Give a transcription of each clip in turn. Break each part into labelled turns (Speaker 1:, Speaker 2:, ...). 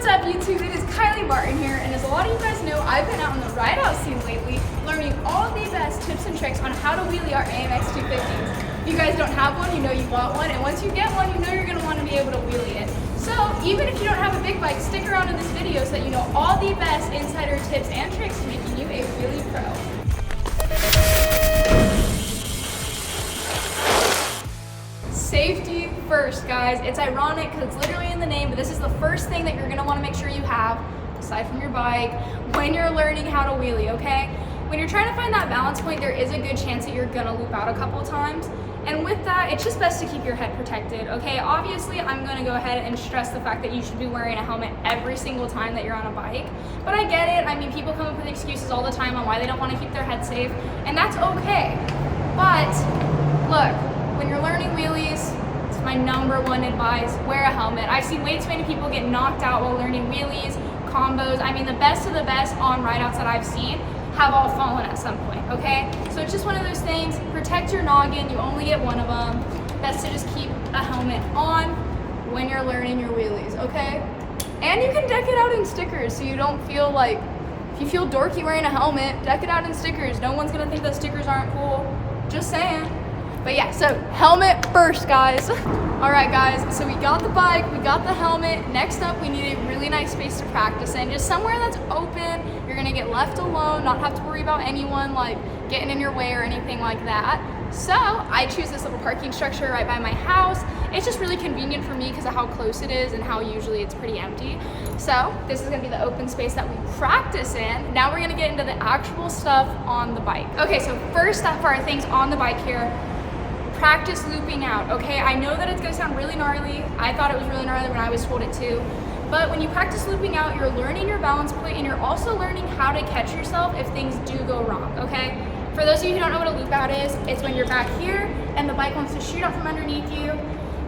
Speaker 1: What's up, YouTube? It is Kylie Martin here, and as a lot of you guys know, I've been out in the ride-out scene lately, learning all the best tips and tricks on how to wheelie our BMX 250s. If you guys don't have one, you know you want one, and once you get one, you know you're going to want to be able to wheelie it. So, even if you don't have a big bike, stick around in this video so that you know all the best insider tips and tricks to making you a wheelie pro. Safety first, guys. It's ironic because it's literally in the name, but this is the first thing that you're going to want to make sure you have, aside from your bike, when you're learning how to wheelie, okay? When you're trying to find that balance point, there is a good chance that you're going to loop out a couple of times. And with that, it's just best to keep your head protected, okay? Obviously, I'm going to go ahead and stress the fact that you should be wearing a helmet every single time that you're on a bike. But I get it. I mean, people come up with excuses all the time on why they don't want to keep their head safe, and that's okay. But look, when you're learning wheelies, it's my #1 advice, wear a helmet. I've seen way too many people get knocked out while learning wheelies, combos. I mean, the best of the best on rideouts that I've seen have all fallen at some point, okay? So it's just one of those things. Protect your noggin, you only get one of them. Best to just keep a helmet on when you're learning your wheelies, okay? And you can deck it out in stickers so you don't feel like, if you feel dorky wearing a helmet, deck it out in stickers. No one's gonna think that stickers aren't cool, just saying. But yeah, so helmet first, guys. All right, guys, so we got the bike, we got the helmet. Next up, we need a really nice space to practice in, just somewhere that's open. You're gonna get left alone, not have to worry about anyone like getting in your way or anything like that. So I choose this little parking structure right by my house. It's just really convenient for me because of how close it is and how usually it's pretty empty. So this is gonna be the open space that we practice in. Now we're gonna get into the actual stuff on the bike. Okay, so first up for our things on the bike here, practice looping out, okay? I know that it's gonna sound really gnarly. I thought it was really gnarly when I was told it too. But when you practice looping out, you're learning your balance point and you're also learning how to catch yourself if things do go wrong, okay? For those of you who don't know what a loop out is, it's when you're back here and the bike wants to shoot up from underneath you.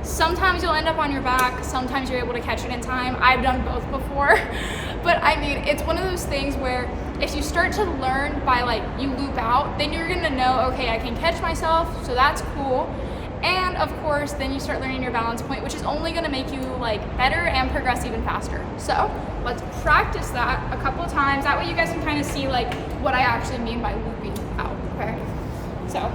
Speaker 1: Sometimes you'll end up on your back, sometimes you're able to catch it in time. I've done both before. But I mean, it's one of those things where if you start to learn by like you loop out, then you're gonna know, okay, I can catch myself, so that's cool. And of course, then you start learning your balance point, which is only gonna make you like better and progress even faster. So let's practice that a couple of times. That way you guys can kind of see like what I actually mean by looping out, okay? So,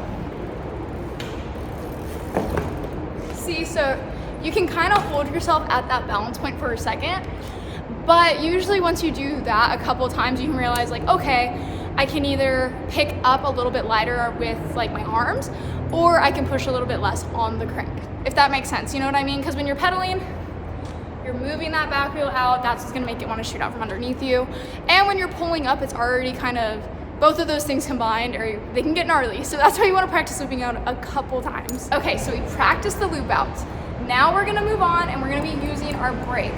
Speaker 1: see, so you can kind of hold yourself at that balance point for a second, but usually once you do that a couple of times, you can realize like, okay, I can either pick up a little bit lighter with like my arms, or I can push a little bit less on the crank, if that makes sense, you know what I mean? Because when you're pedaling, you're moving that back wheel out, that's what's gonna make it wanna shoot out from underneath you. And when you're pulling up, it's already kind of, both of those things combined, or they can get gnarly. So that's why you wanna practice looping out a couple times. Okay, so we practiced the loop outs. Now we're gonna move on and we're gonna be using our brake.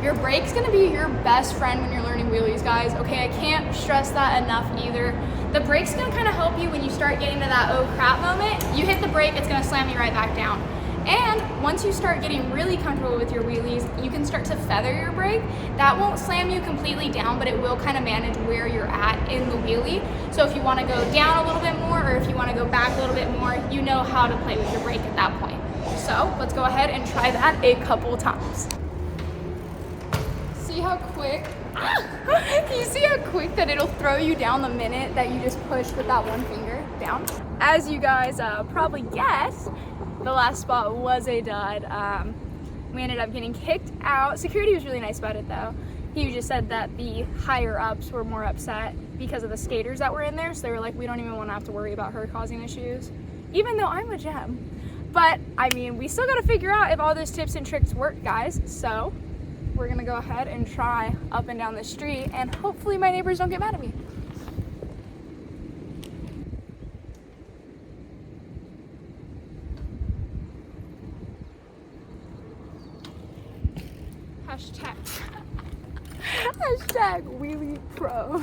Speaker 1: Your brake's gonna be your best friend when you're learning wheelies, guys. Okay, I can't stress that enough either. The brake's gonna kind of help you when you start getting to that oh crap moment. You hit the brake, it's gonna slam you right back down. And once you start getting really comfortable with your wheelies, you can start to feather your brake. That won't slam you completely down, but it will kind of manage where you're at in the wheelie. So if you wanna go down a little bit more, or if you wanna go back a little bit more, you know how to play with your brake at that point. So let's go ahead and try that a couple times. See how quick, you see how quick that it'll throw you down the minute that you just push with that one finger down? As you guys probably guessed, the last spot was a dud. We ended up getting kicked out. Security was really nice about it though. He just said that the higher ups were more upset because of the skaters that were in there. So they were like, we don't even want to have to worry about her causing issues, even though I'm a gem. But I mean, we still got to figure out if all those tips and tricks work, guys. So we're gonna go ahead and try up and down the street and hopefully my neighbors don't get mad at me. Hashtag wheelie pro.